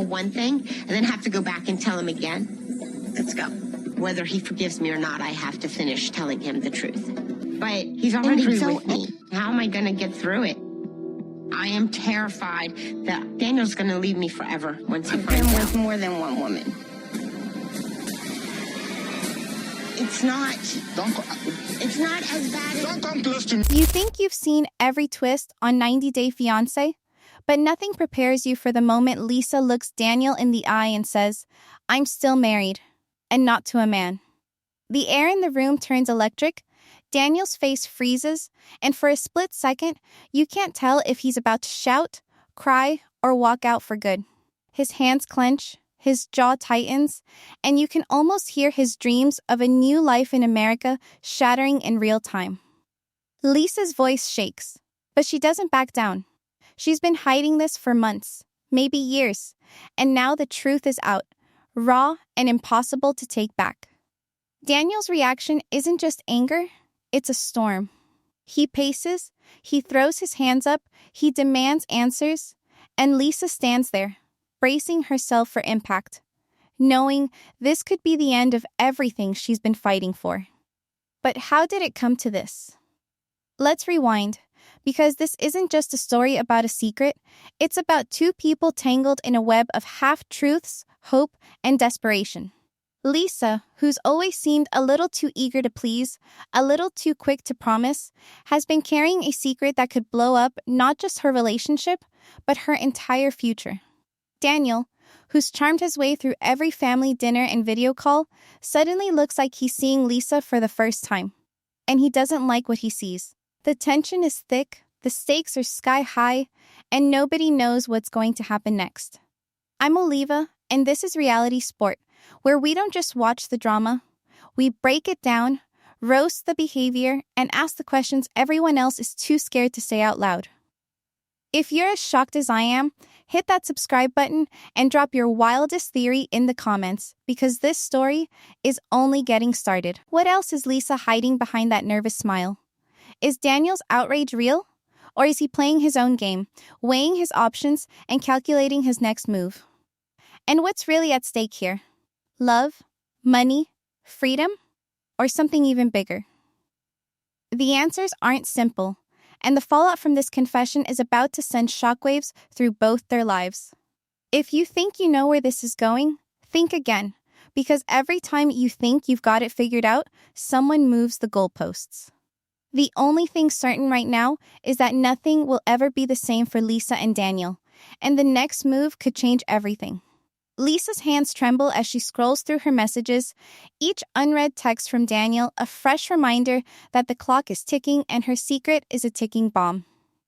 one thing and then have to go back and tell him again. Let's go. Whether he forgives me or not, I have to finish telling him the truth. But he's already with me. How am I going to get through it? I am terrified that Daniel's going to leave me forever once he finds out. With more than one woman. It's not as bad as... Don't come close to me. You think you've seen every twist on 90 Day Fiance? But nothing prepares you for the moment Lisa looks Daniel in the eye and says, "I'm still married, and not to a man." The air in the room turns electric, Daniel's face freezes, and for a split second, you can't tell if he's about to shout, cry, or walk out for good. His hands clench, his jaw tightens, and you can almost hear his dreams of a new life in America shattering in real time. Lisa's voice shakes, but she doesn't back down. She's been hiding this for months, maybe years, and now the truth is out, raw and impossible to take back. Daniel's reaction isn't just anger, it's a storm. He paces, he throws his hands up, he demands answers, and Lisa stands there, bracing herself for impact, knowing this could be the end of everything she's been fighting for. But how did it come to this? Let's rewind, because this isn't just a story about a secret, it's about two people tangled in a web of half-truths, hope, and desperation. Lisa, who's always seemed a little too eager to please, a little too quick to promise, has been carrying a secret that could blow up not just her relationship, but her entire future. Daniel, who's charmed his way through every family dinner and video call, suddenly looks like he's seeing Lisa for the first time. And he doesn't like what he sees. The tension is thick, the stakes are sky high, and nobody knows what's going to happen next. I'm Oliva, and this is Reality Sport, where we don't just watch the drama, we break it down, roast the behavior, and ask the questions everyone else is too scared to say out loud. If you're as shocked as I am, hit that subscribe button and drop your wildest theory in the comments, because this story is only getting started. What else is Lisa hiding behind that nervous smile? Is Daniel's outrage real? Or is he playing his own game, weighing his options and calculating his next move? And what's really at stake here? Love, money, freedom, or something even bigger? The answers aren't simple, and the fallout from this confession is about to send shockwaves through both their lives. If you think you know where this is going, think again, because every time you think you've got it figured out, someone moves the goalposts. The only thing certain right now is that nothing will ever be the same for Lisa and Daniel, and the next move could change everything. Lisa's hands tremble as she scrolls through her messages, each unread text from Daniel a fresh reminder that the clock is ticking and her secret is a ticking bomb.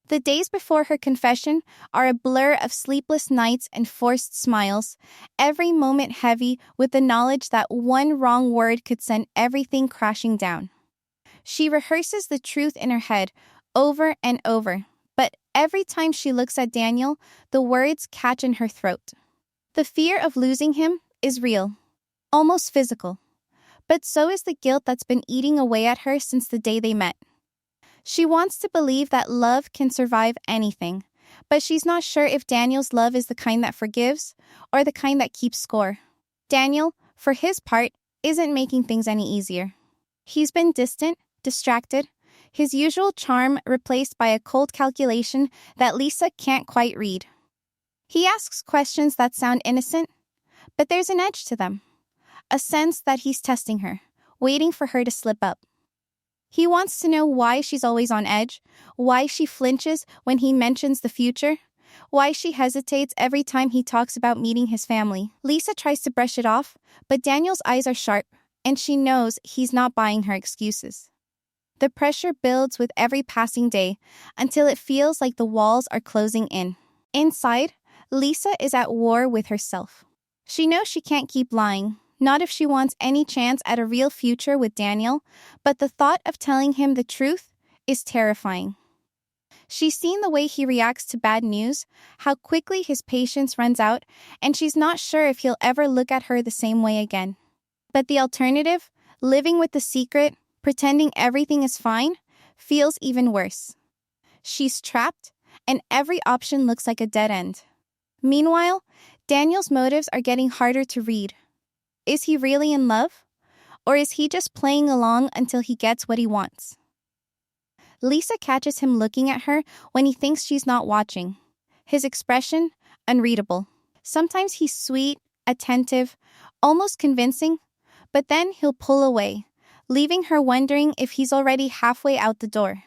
The days before her confession are a blur of sleepless nights and forced smiles, every moment heavy with the knowledge that one wrong word could send everything crashing down. She rehearses the truth in her head over and over, but every time she looks at Daniel, the words catch in her throat. The fear of losing him is real, almost physical, but so is the guilt that's been eating away at her since the day they met. She wants to believe that love can survive anything, but she's not sure if Daniel's love is the kind that forgives or the kind that keeps score. Daniel, for his part, isn't making things any easier. He's been distant, distracted, his usual charm replaced by a cold calculation that Lisa can't quite read. He asks questions that sound innocent, but there's an edge to them, a sense that he's testing her, waiting for her to slip up. He wants to know why she's always on edge, why she flinches when he mentions the future, why she hesitates every time he talks about meeting his family. Lisa tries to brush it off, but Daniel's eyes are sharp, and she knows he's not buying her excuses. The pressure builds with every passing day until it feels like the walls are closing in. Inside, Lisa is at war with herself. She knows she can't keep lying, not if she wants any chance at a real future with Daniel, but the thought of telling him the truth is terrifying. She's seen the way he reacts to bad news, how quickly his patience runs out, and she's not sure if he'll ever look at her the same way again. But the alternative, living with the secret, pretending everything is fine, feels even worse. She's trapped, and every option looks like a dead end. Meanwhile, Daniel's motives are getting harder to read. Is he really in love? Or is he just playing along until he gets what he wants? Lisa catches him looking at her when he thinks she's not watching. His expression, unreadable. Sometimes he's sweet, attentive, almost convincing, but then he'll pull away, leaving her wondering if he's already halfway out the door.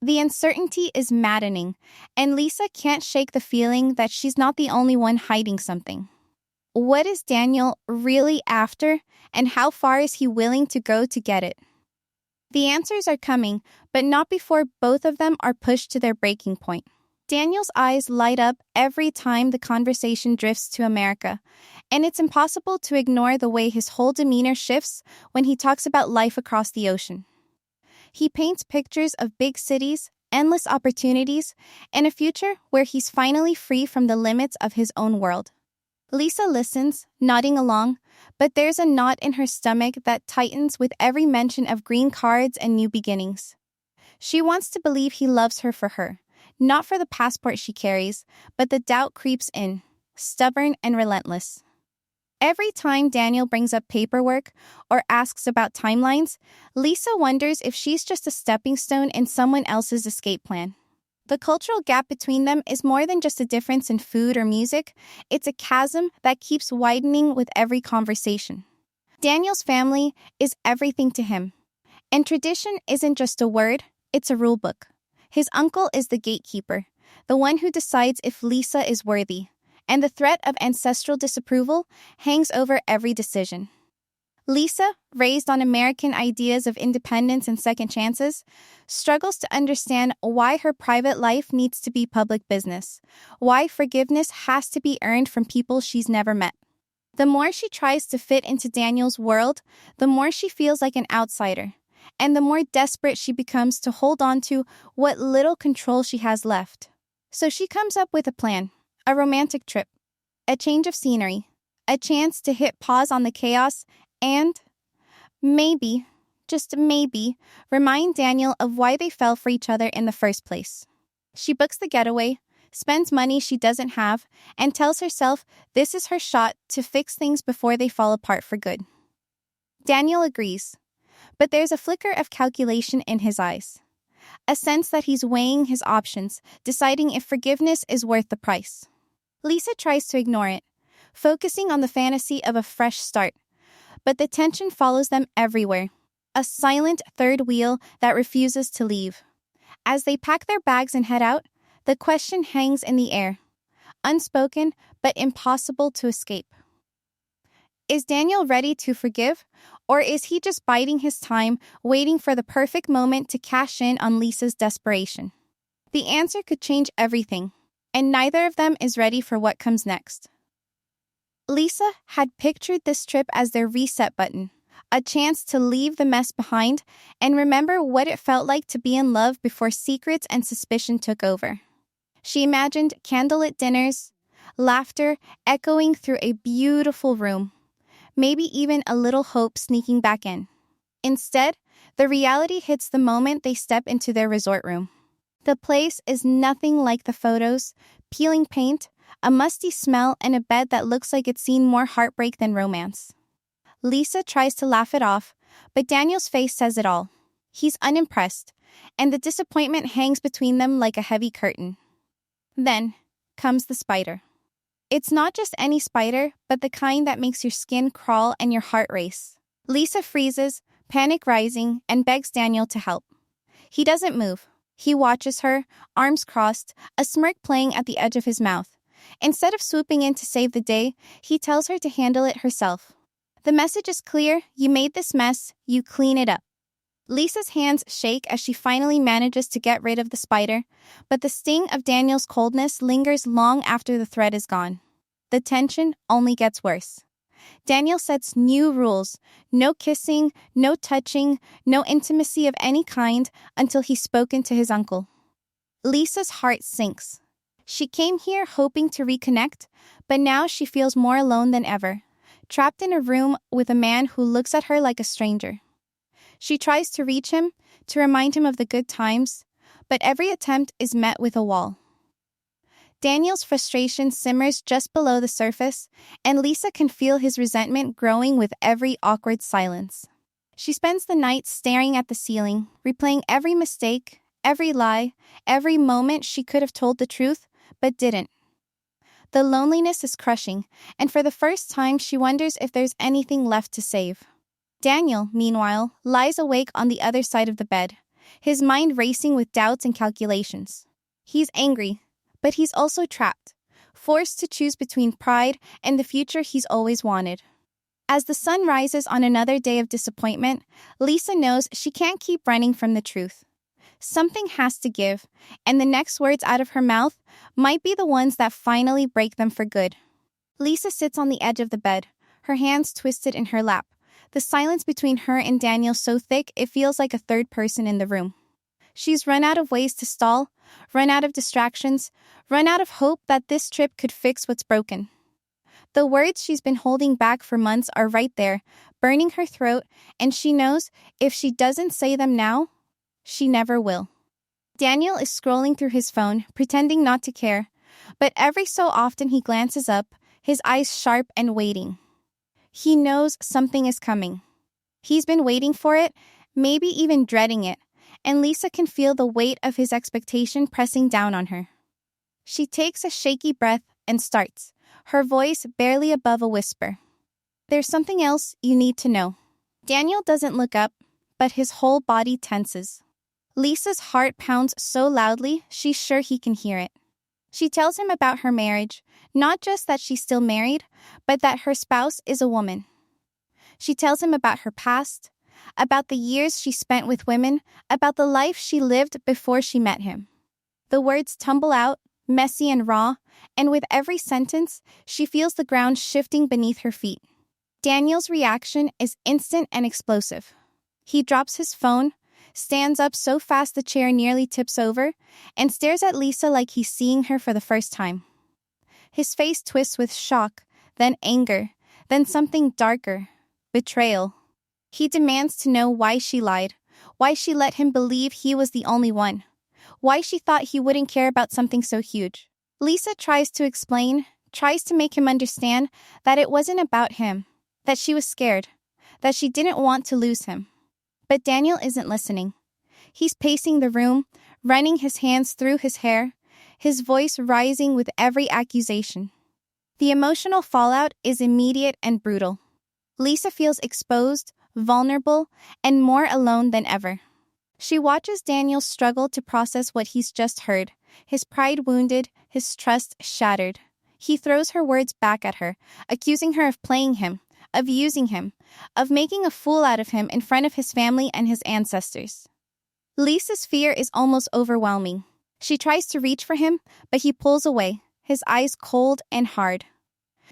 The uncertainty is maddening, and Lisa can't shake the feeling that she's not the only one hiding something. What is Daniel really after, and how far is he willing to go to get it? The answers are coming, but not before both of them are pushed to their breaking point. Daniel's eyes light up every time the conversation drifts to America, and it's impossible to ignore the way his whole demeanor shifts when he talks about life across the ocean. He paints pictures of big cities, endless opportunities, and a future where he's finally free from the limits of his own world. Lisa listens, nodding along, but there's a knot in her stomach that tightens with every mention of green cards and new beginnings. She wants to believe he loves her for her, not for the passport she carries, but the doubt creeps in, stubborn and relentless. Every time Daniel brings up paperwork or asks about timelines, Lisa wonders if she's just a stepping stone in someone else's escape plan. The cultural gap between them is more than just a difference in food or music. It's a chasm that keeps widening with every conversation. Daniel's family is everything to him. And tradition isn't just a word, it's a rule book. His uncle is the gatekeeper, the one who decides if Lisa is worthy, and the threat of ancestral disapproval hangs over every decision. Lisa, raised on American ideas of independence and second chances, struggles to understand why her private life needs to be public business, why forgiveness has to be earned from people she's never met. The more she tries to fit into Daniel's world, the more she feels like an outsider, and the more desperate she becomes to hold on to what little control she has left. So she comes up with a plan, a romantic trip, a change of scenery, a chance to hit pause on the chaos, and maybe, just maybe, remind Daniel of why they fell for each other in the first place. She books the getaway, spends money she doesn't have, and tells herself this is her shot to fix things before they fall apart for good. Daniel agrees, but there's a flicker of calculation in his eyes, a sense that he's weighing his options, deciding if forgiveness is worth the price. Lisa tries to ignore it, focusing on the fantasy of a fresh start, but the tension follows them everywhere, a silent third wheel that refuses to leave. As they pack their bags and head out, the question hangs in the air, unspoken but impossible to escape. Is Daniel ready to forgive, or is he just biding his time, waiting for the perfect moment to cash in on Lisa's desperation? The answer could change everything, and neither of them is ready for what comes next. Lisa had pictured this trip as their reset button, a chance to leave the mess behind and remember what it felt like to be in love before secrets and suspicion took over. She imagined candlelit dinners, laughter echoing through a beautiful room, maybe even a little hope sneaking back in. Instead, the reality hits the moment they step into their resort room. The place is nothing like the photos, peeling paint, a musty smell, and a bed that looks like it's seen more heartbreak than romance. Lisa tries to laugh it off, but Daniel's face says it all. He's unimpressed, and the disappointment hangs between them like a heavy curtain. Then comes the spider. It's not just any spider, but the kind that makes your skin crawl and your heart race. Lisa freezes, panic rising, and begs Daniel to help. He doesn't move. He watches her, arms crossed, a smirk playing at the edge of his mouth. Instead of swooping in to save the day, he tells her to handle it herself. The message is clear: you made this mess, you clean it up. Lisa's hands shake as she finally manages to get rid of the spider, but the sting of Daniel's coldness lingers long after the thread is gone. The tension only gets worse. Daniel sets new rules: no kissing, no touching, no intimacy of any kind until he's spoken to his uncle. Lisa's heart sinks. She came here hoping to reconnect, but now she feels more alone than ever, trapped in a room with a man who looks at her like a stranger. She tries to reach him, to remind him of the good times, but every attempt is met with a wall. Daniel's frustration simmers just below the surface, and Lisa can feel his resentment growing with every awkward silence. She spends the night staring at the ceiling, replaying every mistake, every lie, every moment she could have told the truth, but didn't. The loneliness is crushing, and for the first time she wonders if there's anything left to save. Daniel, meanwhile, lies awake on the other side of the bed, his mind racing with doubts and calculations. He's angry, but he's also trapped, forced to choose between pride and the future he's always wanted. As the sun rises on another day of disappointment, Lisa knows she can't keep running from the truth. Something has to give, and the next words out of her mouth might be the ones that finally break them for good. Lisa sits on the edge of the bed, her hands twisted in her lap, the silence between her and Daniel so thick it feels like a third person in the room. She's run out of ways to stall, run out of distractions, run out of hope that this trip could fix what's broken. The words she's been holding back for months are right there, burning her throat, and she knows if she doesn't say them now, she never will. Daniel is scrolling through his phone, pretending not to care, but every so often he glances up, his eyes sharp and waiting. He knows something is coming. He's been waiting for it, maybe even dreading it, and Lisa can feel the weight of his expectation pressing down on her. She takes a shaky breath and starts, her voice barely above a whisper. There's something else you need to know. Daniel doesn't look up, but his whole body tenses. Lisa's heart pounds so loudly she's sure he can hear it. She tells him about her marriage, not just that she's still married, but that her spouse is a woman. She tells him about her past, about the years she spent with women, about the life she lived before she met him. The words tumble out, messy and raw, and with every sentence, she feels the ground shifting beneath her feet. Daniel's reaction is instant and explosive. He drops his phone, stands up so fast the chair nearly tips over, and stares at Lisa like he's seeing her for the first time. His face twists with shock, then anger, then something darker, betrayal. He demands to know why she lied, why she let him believe he was the only one, why she thought he wouldn't care about something so huge. Lisa tries to explain, tries to make him understand that it wasn't about him, that she was scared, that she didn't want to lose him. But Daniel isn't listening. He's pacing the room, running his hands through his hair, his voice rising with every accusation. The emotional fallout is immediate and brutal. Lisa feels exposed, vulnerable, and more alone than ever. She watches Daniel struggle to process what he's just heard, his pride wounded, his trust shattered. He throws her words back at her, accusing her of playing him, of using him, of making a fool out of him in front of his family and his ancestors. Lisa's fear is almost overwhelming. She tries to reach for him, but he pulls away, his eyes cold and hard.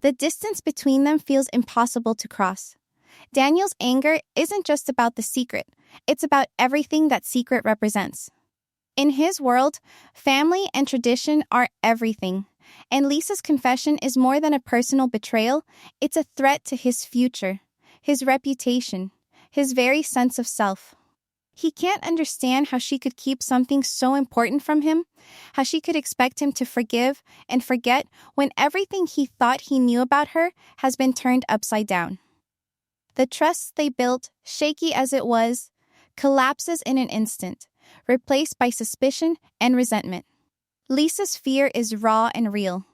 The distance between them feels impossible to cross. Daniel's anger isn't just about the secret, it's about everything that secret represents. In his world, family and tradition are everything, and Lisa's confession is more than a personal betrayal, it's a threat to his future, his reputation, his very sense of self. He can't understand how she could keep something so important from him, how she could expect him to forgive and forget when everything he thought he knew about her has been turned upside down. The trust they built, shaky as it was, collapses in an instant, replaced by suspicion and resentment. Lisa's fear is raw and real.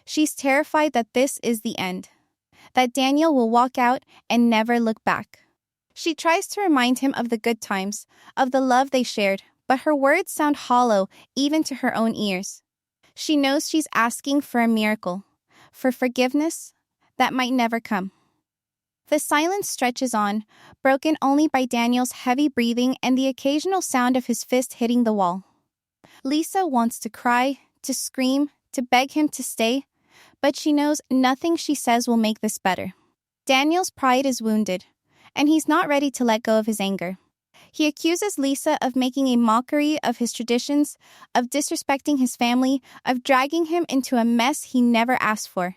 She's terrified that this is the end, that Daniel will walk out and never look back. She tries to remind him of the good times, of the love they shared, but her words sound hollow even to her own ears. She knows she's asking for a miracle, for forgiveness that might never come. The silence stretches on, broken only by Daniel's heavy breathing and the occasional sound of his fist hitting the wall. Lisa wants to cry, to scream, to beg him to stay, but she knows nothing she says will make this better. Daniel's pride is wounded, and he's not ready to let go of his anger. He accuses Lisa of making a mockery of his traditions, of disrespecting his family, of dragging him into a mess he never asked for.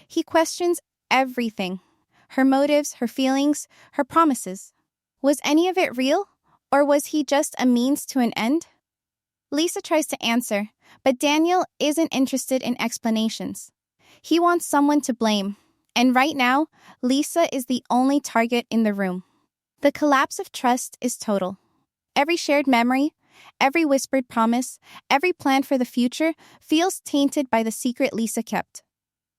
He questions everything. Her motives, her feelings, her promises. Was any of it real, or was he just a means to an end? Lisa tries to answer, but Daniel isn't interested in explanations. He wants someone to blame, and right now, Lisa is the only target in the room. The collapse of trust is total. Every shared memory, every whispered promise, every plan for the future feels tainted by the secret Lisa kept.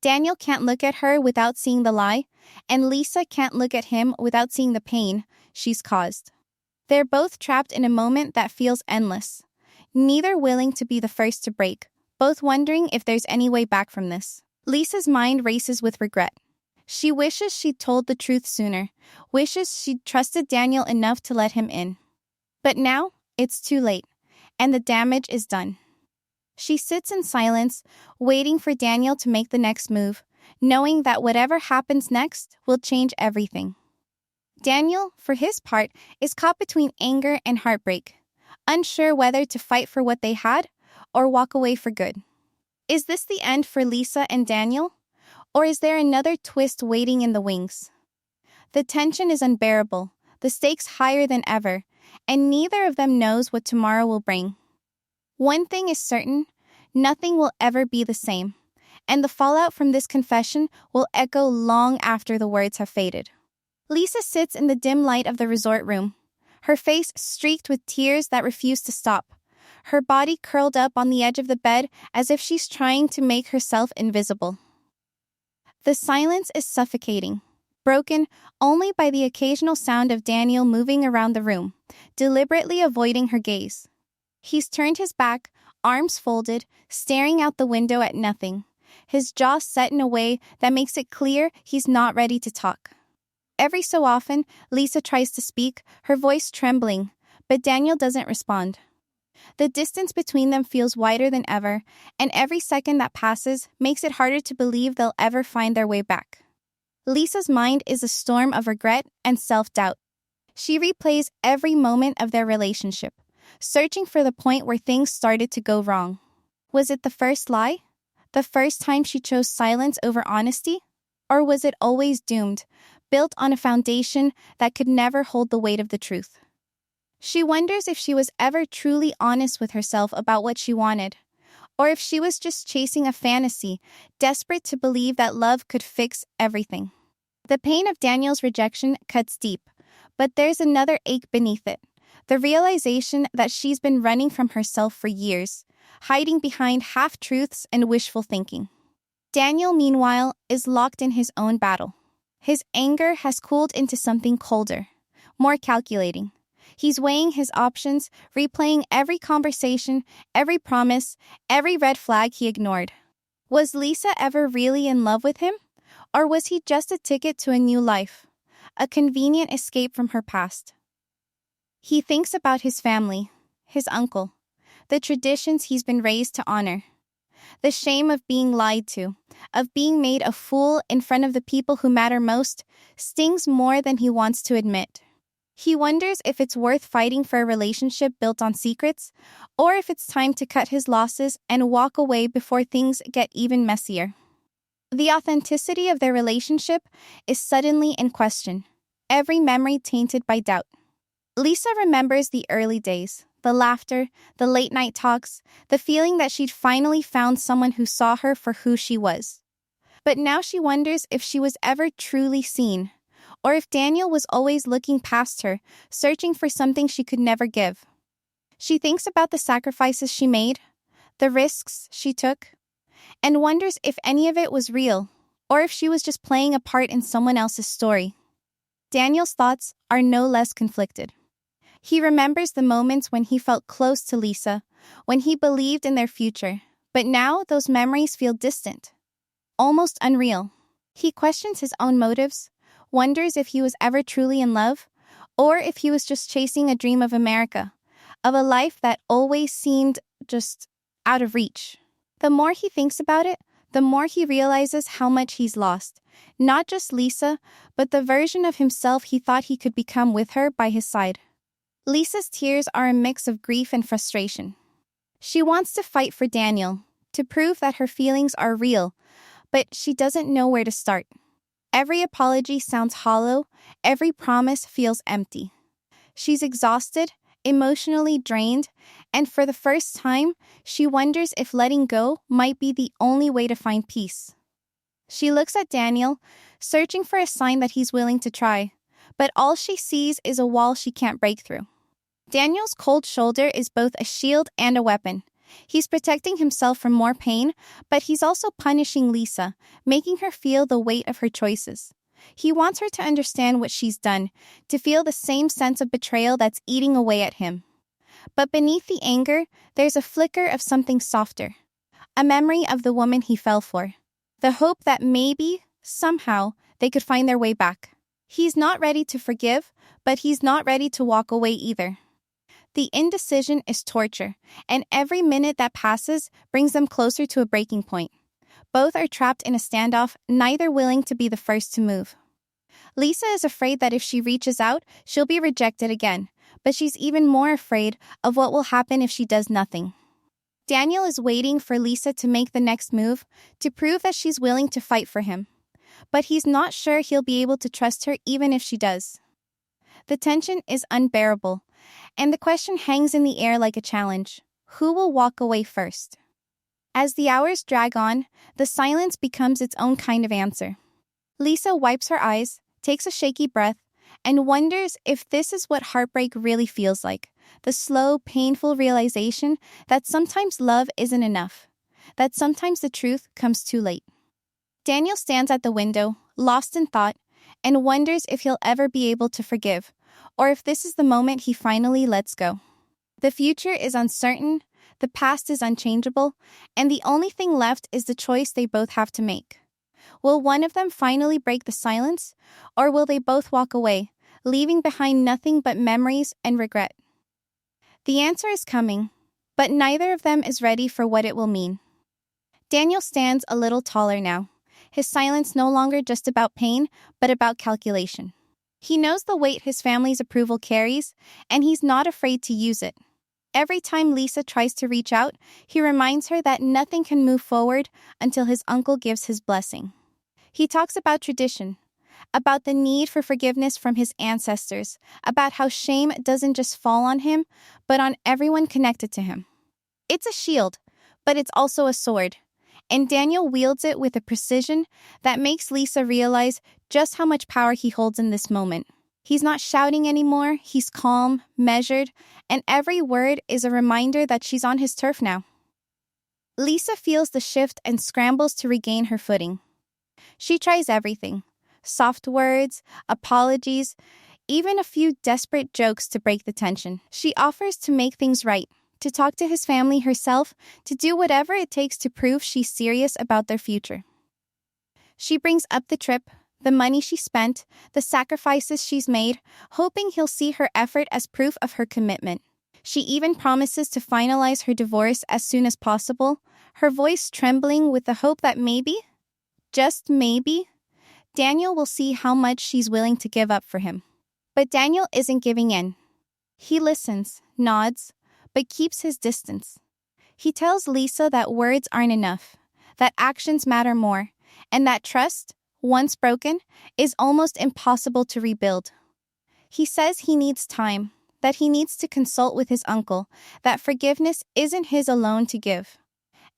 Daniel can't look at her without seeing the lie, and Lisa can't look at him without seeing the pain she's caused. They're both trapped in a moment that feels endless, neither willing to be the first to break, both wondering if there's any way back from this. Lisa's mind races with regret. She wishes she'd told the truth sooner, wishes she'd trusted Daniel enough to let him in. But now, it's too late, and the damage is done. She sits in silence, waiting for Daniel to make the next move, knowing that whatever happens next will change everything. Daniel, for his part, is caught between anger and heartbreak, unsure whether to fight for what they had or walk away for good. Is this the end for Lisa and Daniel? Or is there another twist waiting in the wings? The tension is unbearable, the stakes higher than ever, and neither of them knows what tomorrow will bring. One thing is certain, nothing will ever be the same, and the fallout from this confession will echo long after the words have faded. Lisa sits in the dim light of the resort room, her face streaked with tears that refuse to stop, her body curled up on the edge of the bed as if she's trying to make herself invisible. The silence is suffocating, broken only by the occasional sound of Daniel moving around the room, deliberately avoiding her gaze. He's turned his back, arms folded, staring out the window at nothing, his jaw set in a way that makes it clear he's not ready to talk. Every so often, Lisa tries to speak, her voice trembling, but Daniel doesn't respond. The distance between them feels wider than ever, and every second that passes makes it harder to believe they'll ever find their way back. Lisa's mind is a storm of regret and self-doubt. She replays every moment of their relationship, searching for the point where things started to go wrong. Was it the first lie? The first time she chose silence over honesty? Or was it always doomed, built on a foundation that could never hold the weight of the truth? She wonders if she was ever truly honest with herself about what she wanted, or if she was just chasing a fantasy, desperate to believe that love could fix everything. The pain of Daniel's rejection cuts deep, but there's another ache beneath it, the realization that she's been running from herself for years, hiding behind half-truths and wishful thinking. Daniel, meanwhile, is locked in his own battle. His anger has cooled into something colder, more calculating. He's weighing his options, replaying every conversation, every promise, every red flag he ignored. Was Lisa ever really in love with him? Or was he just a ticket to a new life, a convenient escape from her past? He thinks about his family, his uncle, the traditions he's been raised to honor. The shame of being lied to, of being made a fool in front of the people who matter most, stings more than he wants to admit. He wonders if it's worth fighting for a relationship built on secrets, or if it's time to cut his losses and walk away before things get even messier. The authenticity of their relationship is suddenly in question, every memory tainted by doubt. Lisa remembers the early days, the laughter, the late-night talks, the feeling that she'd finally found someone who saw her for who she was. But now she wonders if she was ever truly seen, or if Daniel was always looking past her, searching for something she could never give. She thinks about the sacrifices she made, the risks she took, and wonders if any of it was real, or if she was just playing a part in someone else's story. Daniel's thoughts are no less conflicted. He remembers the moments when he felt close to Lisa, when he believed in their future, but now those memories feel distant, almost unreal. He questions his own motives, wonders if he was ever truly in love, or if he was just chasing a dream of America, of a life that always seemed just out of reach. The more he thinks about it, the more he realizes how much he's lost, not just Lisa, but the version of himself he thought he could become with her by his side. Lisa's tears are a mix of grief and frustration. She wants to fight for Daniel, to prove that her feelings are real, but she doesn't know where to start. Every apology sounds hollow, every promise feels empty. She's exhausted, emotionally drained, and for the first time, she wonders if letting go might be the only way to find peace. She looks at Daniel, searching for a sign that he's willing to try, but all she sees is a wall she can't break through. Daniel's cold shoulder is both a shield and a weapon. He's protecting himself from more pain, but he's also punishing Lisa, making her feel the weight of her choices. He wants her to understand what she's done, to feel the same sense of betrayal that's eating away at him. But beneath the anger, there's a flicker of something softer. A memory of the woman he fell for. The hope that maybe, somehow, they could find their way back. He's not ready to forgive, but he's not ready to walk away either. The indecision is torture, and every minute that passes brings them closer to a breaking point. Both are trapped in a standoff, neither willing to be the first to move. Lisa is afraid that if she reaches out, she'll be rejected again, but she's even more afraid of what will happen if she does nothing. Daniel is waiting for Lisa to make the next move, to prove that she's willing to fight for him. But he's not sure he'll be able to trust her even if she does. The tension is unbearable, and the question hangs in the air like a challenge. Who will walk away first? As the hours drag on, the silence becomes its own kind of answer. Lisa wipes her eyes, takes a shaky breath, and wonders if this is what heartbreak really feels like. The slow, painful realization that sometimes love isn't enough, that sometimes the truth comes too late. Daniel stands at the window, lost in thought, and wonders if he'll ever be able to forgive, or if this is the moment he finally lets go. The future is uncertain, the past is unchangeable, and the only thing left is the choice they both have to make. Will one of them finally break the silence, or will they both walk away, leaving behind nothing but memories and regret? The answer is coming, but neither of them is ready for what it will mean. Daniel stands a little taller now, his silence no longer just about pain, but about calculation. He knows the weight his family's approval carries, and he's not afraid to use it. Every time Lisa tries to reach out, he reminds her that nothing can move forward until his uncle gives his blessing. He talks about tradition, about the need for forgiveness from his ancestors, about how shame doesn't just fall on him, but on everyone connected to him. It's a shield, but it's also a sword, and Daniel wields it with a precision that makes Lisa realize just how much power he holds in this moment. He's not shouting anymore, he's calm, measured, and every word is a reminder that she's on his turf now. Lisa feels the shift and scrambles to regain her footing. She tries everything: soft words, apologies, even a few desperate jokes to break the tension. She offers to make things right, to talk to his family herself, to do whatever it takes to prove she's serious about their future. She brings up the trip, the money she spent, the sacrifices she's made, hoping he'll see her effort as proof of her commitment. She even promises to finalize her divorce as soon as possible, her voice trembling with the hope that maybe, just maybe, Daniel will see how much she's willing to give up for him. But Daniel isn't giving in. He listens, nods, but keeps his distance. He tells Lisa that words aren't enough, that actions matter more, and that trust, once broken, is almost impossible to rebuild. He says he needs time, that he needs to consult with his uncle, that forgiveness isn't his alone to give.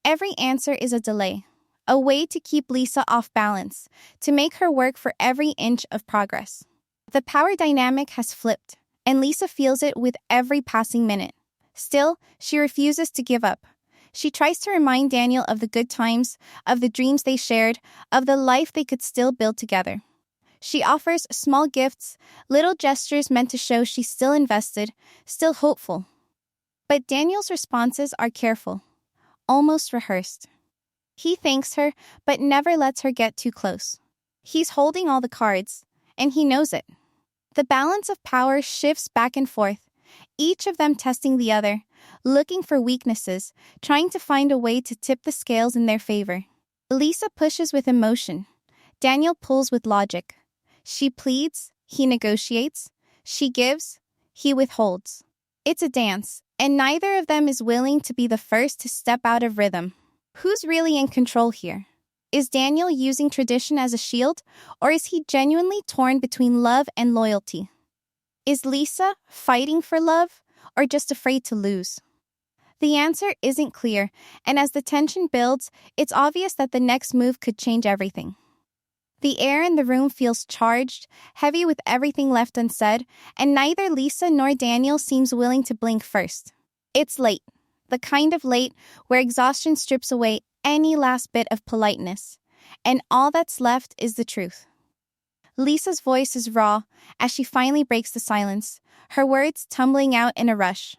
Every answer is a delay, a way to keep Lisa off balance, to make her work for every inch of progress. The power dynamic has flipped, and Lisa feels it with every passing minute. Still, she refuses to give up. She tries to remind Daniel of the good times, of the dreams they shared, of the life they could still build together. She offers small gifts, little gestures meant to show she's still invested, still hopeful. But Daniel's responses are careful, almost rehearsed. He thanks her, but never lets her get too close. He's holding all the cards, and he knows it. The balance of power shifts back and forth, each of them testing the other, looking for weaknesses, trying to find a way to tip the scales in their favor. Lisa pushes with emotion. Daniel pulls with logic. She pleads, he negotiates. She gives, he withholds. It's a dance, and neither of them is willing to be the first to step out of rhythm. Who's really in control here? Is Daniel using tradition as a shield, or is he genuinely torn between love and loyalty? Is Lisa fighting for love, or just afraid to lose? The answer isn't clear, and as the tension builds, it's obvious that the next move could change everything. The air in the room feels charged, heavy with everything left unsaid, and neither Lisa nor Daniel seems willing to blink first. It's late, the kind of late where exhaustion strips away any last bit of politeness, and all that's left is the truth. Lisa's voice is raw as she finally breaks the silence, her words tumbling out in a rush.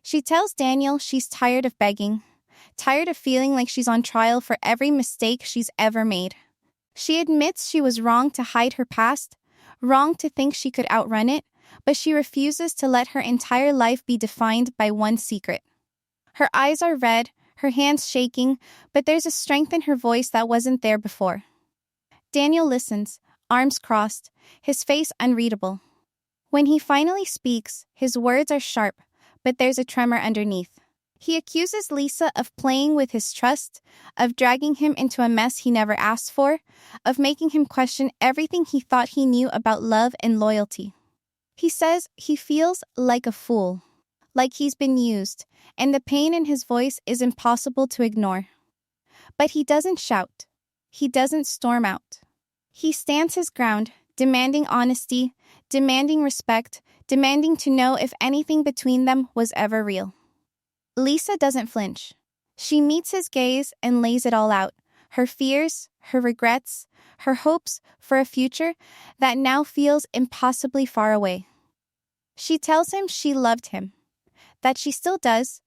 She tells Daniel she's tired of begging, tired of feeling like she's on trial for every mistake she's ever made. She admits she was wrong to hide her past, wrong to think she could outrun it, but she refuses to let her entire life be defined by one secret. Her eyes are red, her hands shaking, but there's a strength in her voice that wasn't there before. Daniel listens, arms crossed, his face unreadable. When he finally speaks, his words are sharp, but there's a tremor underneath. He accuses Lisa of playing with his trust, of dragging him into a mess he never asked for, of making him question everything he thought he knew about love and loyalty. He says he feels like a fool, like he's been used, and the pain in his voice is impossible to ignore. But he doesn't shout. He doesn't storm out. He stands his ground, demanding honesty, demanding respect, demanding to know if anything between them was ever real. Lisa doesn't flinch. She meets his gaze and lays it all out, her fears, her regrets, her hopes for a future that now feels impossibly far away. She tells him she loved him, that she still does,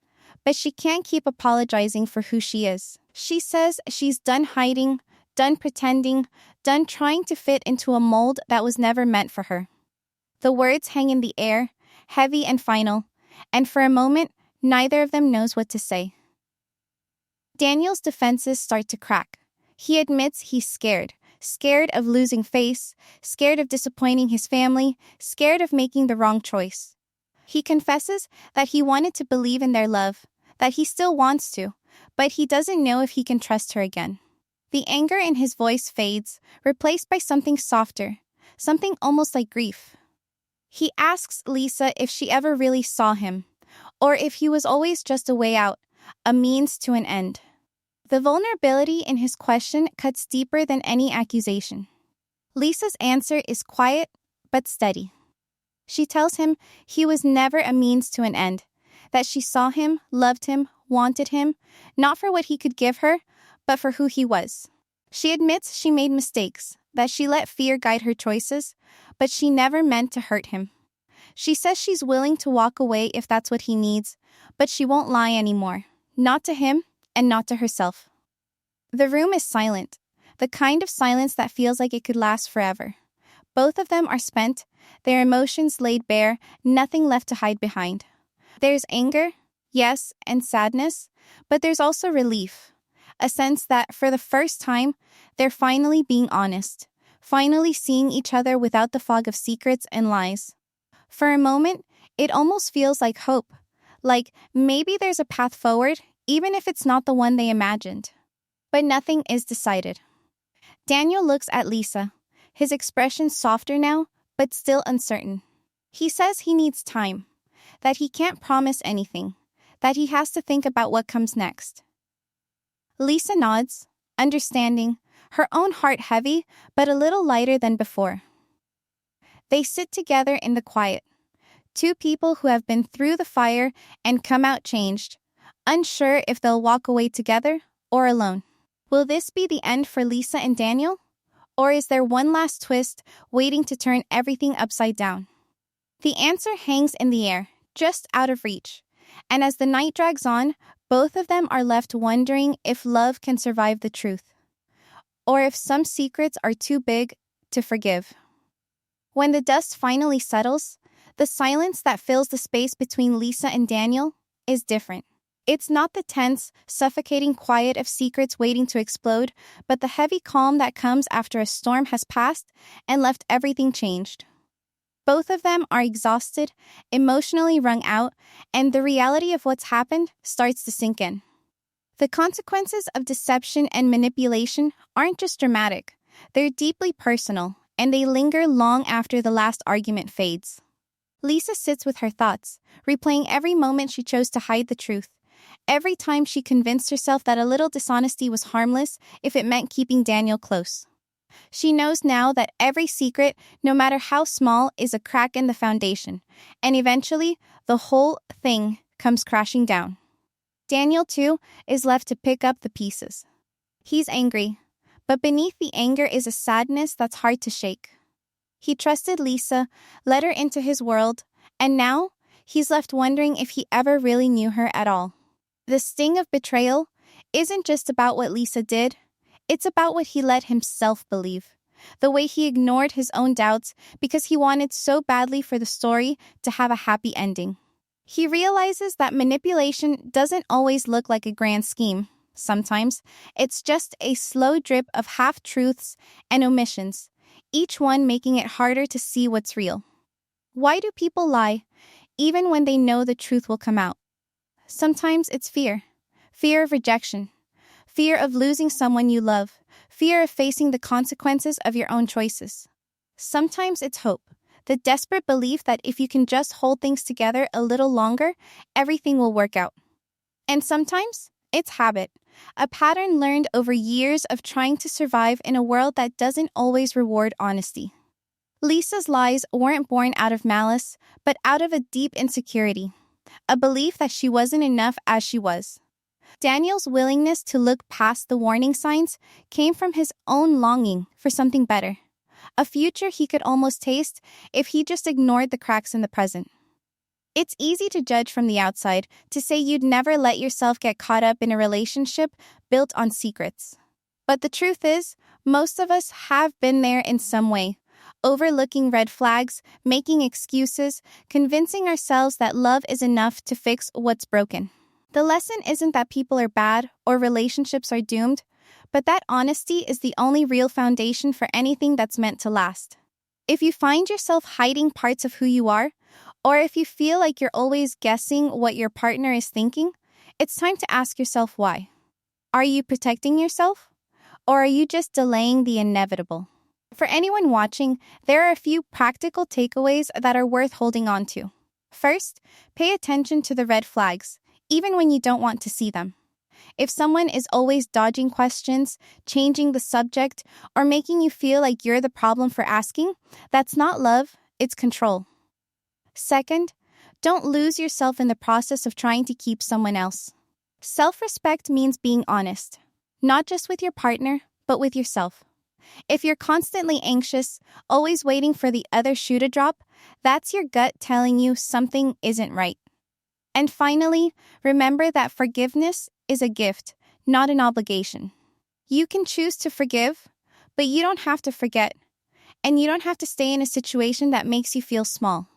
but she can't keep apologizing for who she is. She says she's done hiding, done pretending, done trying to fit into a mold that was never meant for her. The words hang in the air, heavy and final, and for a moment, neither of them knows what to say. Daniel's defenses start to crack. He admits he's scared of losing face, scared of disappointing his family, scared of making the wrong choice. He confesses that he wanted to believe in their love, that he still wants to, but he doesn't know if he can trust her again. The anger in his voice fades, replaced by something softer, something almost like grief. He asks Lisa if she ever really saw him, or if he was always just a way out, a means to an end. The vulnerability in his question cuts deeper than any accusation. Lisa's answer is quiet but steady. She tells him he was never a means to an end, that she saw him, loved him, wanted him, not for what he could give her, but for who he was. She admits she made mistakes, that she let fear guide her choices, but she never meant to hurt him. She says she's willing to walk away if that's what he needs, but she won't lie anymore, not to him and not to herself. The room is silent, the kind of silence that feels like it could last forever. Both of them are spent, their emotions laid bare, nothing left to hide behind. There's anger, yes, and sadness, but there's also relief, a sense that for the first time, they're finally being honest, finally seeing each other without the fog of secrets and lies. For a moment, it almost feels like hope, like maybe there's a path forward, even if it's not the one they imagined. But nothing is decided. Daniel looks at Lisa, his expression softer now, but still uncertain. He says he needs time, that he can't promise anything, that he has to think about what comes next. Lisa nods, understanding, her own heart heavy, but a little lighter than before. They sit together in the quiet, two people who have been through the fire and come out changed, unsure if they'll walk away together or alone. Will this be the end for Lisa and Daniel? Or is there one last twist waiting to turn everything upside down? The answer hangs in the air, just out of reach. And as the night drags on, both of them are left wondering if love can survive the truth, or if some secrets are too big to forgive. When the dust finally settles, the silence that fills the space between Lisa and Daniel is different. It's not the tense, suffocating quiet of secrets waiting to explode, but the heavy calm that comes after a storm has passed and left everything changed. Both of them are exhausted, emotionally wrung out, and the reality of what's happened starts to sink in. The consequences of deception and manipulation aren't just dramatic, they're deeply personal, and they linger long after the last argument fades. Lisa sits with her thoughts, replaying every moment she chose to hide the truth. Every time she convinced herself that a little dishonesty was harmless if it meant keeping Daniel close. She knows now that every secret, no matter how small, is a crack in the foundation, and eventually, the whole thing comes crashing down. Daniel, too, is left to pick up the pieces. He's angry, but beneath the anger is a sadness that's hard to shake. He trusted Lisa, let her into his world, and now he's left wondering if he ever really knew her at all. The sting of betrayal isn't just about what Lisa did, it's about what he let himself believe. The way he ignored his own doubts because he wanted so badly for the story to have a happy ending. He realizes that manipulation doesn't always look like a grand scheme. Sometimes, it's just a slow drip of half-truths and omissions, each one making it harder to see what's real. Why do people lie, even when they know the truth will come out? Sometimes it's fear. Fear of rejection. Fear of losing someone you love. Fear of facing the consequences of your own choices. Sometimes it's hope. The desperate belief that if you can just hold things together a little longer, everything will work out. And sometimes it's habit. A pattern learned over years of trying to survive in a world that doesn't always reward honesty. Lisa's lies weren't born out of malice, but out of a deep insecurity. A belief that she wasn't enough as she was. Daniel's willingness to look past the warning signs came from his own longing for something better. A future he could almost taste if he just ignored the cracks in the present. It's easy to judge from the outside, to say you'd never let yourself get caught up in a relationship built on secrets. But the truth is, most of us have been there in some way, overlooking red flags, making excuses, convincing ourselves that love is enough to fix what's broken. The lesson isn't that people are bad or relationships are doomed, but that honesty is the only real foundation for anything that's meant to last. If you find yourself hiding parts of who you are, or if you feel like you're always guessing what your partner is thinking, it's time to ask yourself why. Are you protecting yourself? Or are you just delaying the inevitable? For anyone watching, there are a few practical takeaways that are worth holding on to. First, pay attention to the red flags, even when you don't want to see them. If someone is always dodging questions, changing the subject, or making you feel like you're the problem for asking, that's not love, it's control. Second, don't lose yourself in the process of trying to keep someone else. Self-respect means being honest, not just with your partner, but with yourself. If you're constantly anxious, always waiting for the other shoe to drop, that's your gut telling you something isn't right. And finally, remember that forgiveness is a gift, not an obligation. You can choose to forgive, but you don't have to forget. And you don't have to stay in a situation that makes you feel small.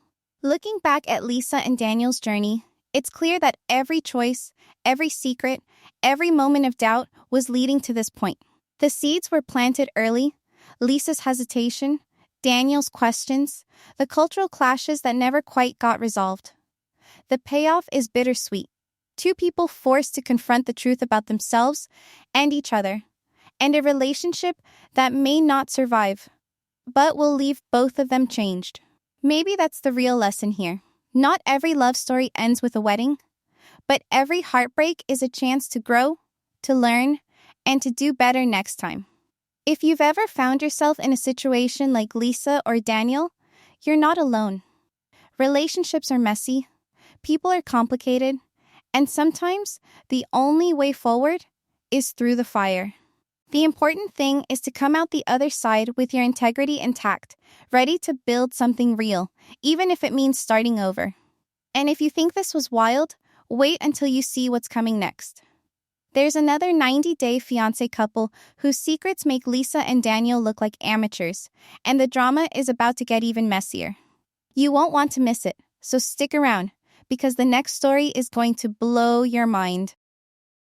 Looking back at Lisa and Daniel's journey, it's clear that every choice, every secret, every moment of doubt was leading to this point. The seeds were planted early, Lisa's hesitation, Daniel's questions, the cultural clashes that never quite got resolved. The payoff is bittersweet. Two people forced to confront the truth about themselves and each other, and a relationship that may not survive, but will leave both of them changed. Maybe that's the real lesson here. Not every love story ends with a wedding, but every heartbreak is a chance to grow, to learn, and to do better next time. If you've ever found yourself in a situation like Lisa or Daniel, you're not alone. Relationships are messy, people are complicated, and sometimes the only way forward is through the fire. The important thing is to come out the other side with your integrity intact, ready to build something real, even if it means starting over. And if you think this was wild, wait until you see what's coming next. There's another 90-day fiancé couple whose secrets make Lisa and Daniel look like amateurs, and the drama is about to get even messier. You won't want to miss it, so stick around, because the next story is going to blow your mind.